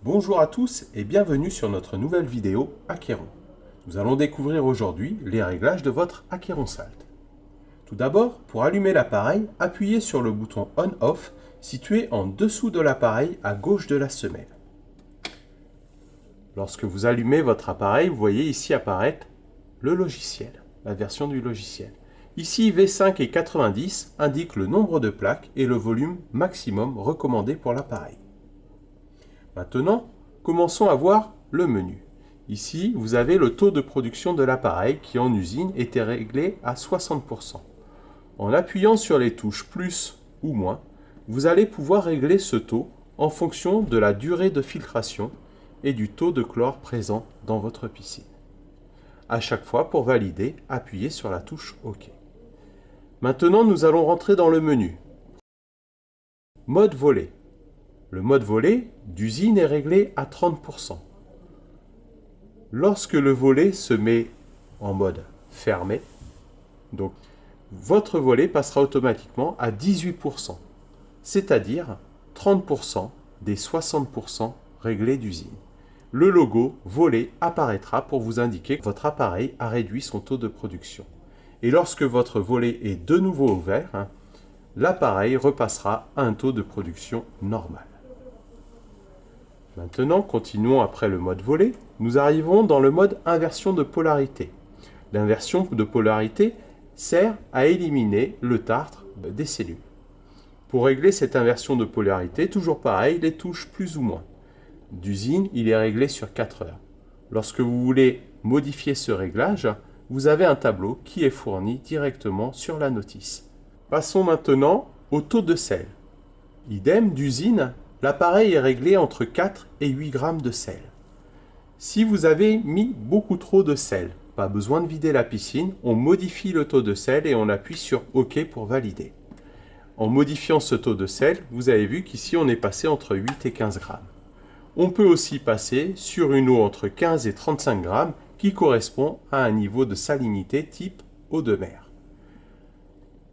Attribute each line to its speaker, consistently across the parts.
Speaker 1: Bonjour à tous et bienvenue sur notre nouvelle vidéo Acquéron. Nous allons découvrir aujourd'hui les réglages de votre Acquéron Salt. Tout d'abord, pour allumer l'appareil, appuyez sur le bouton On-Off situé en dessous de l'appareil à gauche de la semelle. Lorsque vous allumez votre appareil, vous voyez ici apparaître le logiciel, la version du logiciel. Ici, V5 et 90 indiquent le nombre de plaques et le volume maximum recommandé pour l'appareil. Maintenant, commençons à voir le menu. Ici, vous avez le taux de production de l'appareil qui en usine était réglé à 60%. En appuyant sur les touches plus ou moins, vous allez pouvoir régler ce taux en fonction de la durée de filtration et du taux de chlore présent dans votre piscine. À chaque fois, pour valider, appuyez sur la touche OK. Maintenant, nous allons rentrer dans le menu. Mode volet. Le mode volet d'usine est réglé à 30%. Lorsque le volet se met en mode fermé, donc votre volet passera automatiquement à 18%, c'est-à-dire 30% des 60% réglés d'usine. Le logo volet apparaîtra pour vous indiquer que votre appareil a réduit son taux de production. Et lorsque votre volet est de nouveau ouvert, l'appareil repassera à un taux de production normal. Maintenant, continuons après le mode volet. Nous arrivons dans le mode inversion de polarité. L'inversion de polarité sert à éliminer le tartre des cellules. Pour régler cette inversion de polarité, toujours pareil, les touches plus ou moins. D'usine, il est réglé sur 4 heures. Lorsque vous voulez modifier ce réglage, vous avez un tableau qui est fourni directement sur la notice. Passons maintenant au taux de sel. Idem d'usine, l'appareil est réglé entre 4 et 8 grammes de sel. Si vous avez mis beaucoup trop de sel, pas besoin de vider la piscine, on modifie le taux de sel et on appuie sur OK pour valider. En modifiant ce taux de sel, vous avez vu qu'ici on est passé entre 8 et 15 grammes. On peut aussi passer sur une eau entre 15 et 35 grammes qui correspond à un niveau de salinité type eau de mer.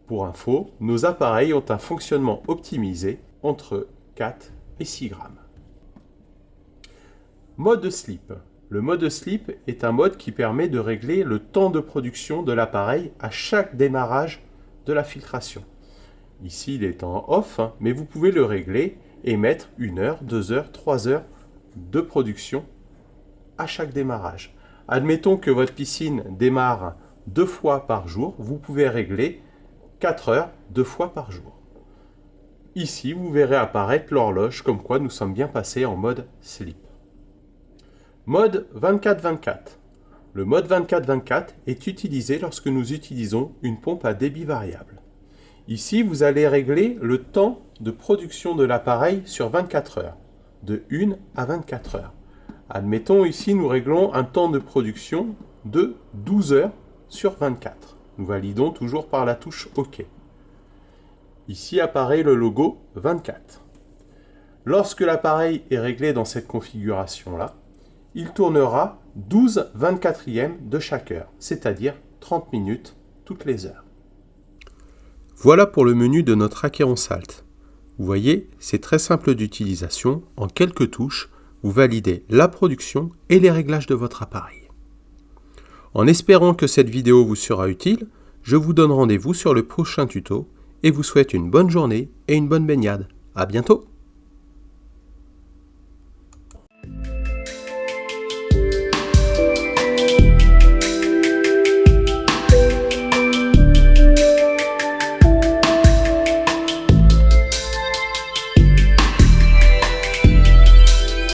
Speaker 1: Pour info, nos appareils ont un fonctionnement optimisé entre 4 et 6 grammes. Mode sleep. Le mode sleep est un mode qui permet de régler le temps de production de l'appareil à chaque démarrage de la filtration. Ici, il est en off, mais vous pouvez le régler et mettre 1 heure, 2 heures, 3 heures de production à chaque démarrage. Admettons que votre piscine démarre 2 fois par jour, vous pouvez régler 4 heures 2 fois par jour. Ici, vous verrez apparaître l'horloge comme quoi nous sommes bien passés en mode sleep. Mode 24-24. Le mode 24-24 est utilisé lorsque nous utilisons une pompe à débit variable. Ici, vous allez régler le temps de production de l'appareil sur 24 heures, de 1 à 24 heures. Admettons ici, nous réglons un temps de production de 12 heures sur 24. Nous validons toujours par la touche OK. Ici apparaît le logo 24. Lorsque l'appareil est réglé dans cette configuration-là, il tournera 12 24e de chaque heure, c'est-à-dire 30 minutes toutes les heures. Voilà pour le menu de notre Acquéron Salt. Vous voyez, c'est très simple d'utilisation. En quelques touches, vous validez la production et les réglages de votre appareil. En espérant que cette vidéo vous sera utile, je vous donne rendez-vous sur le prochain tuto et vous souhaite une bonne journée et une bonne baignade. À bientôt!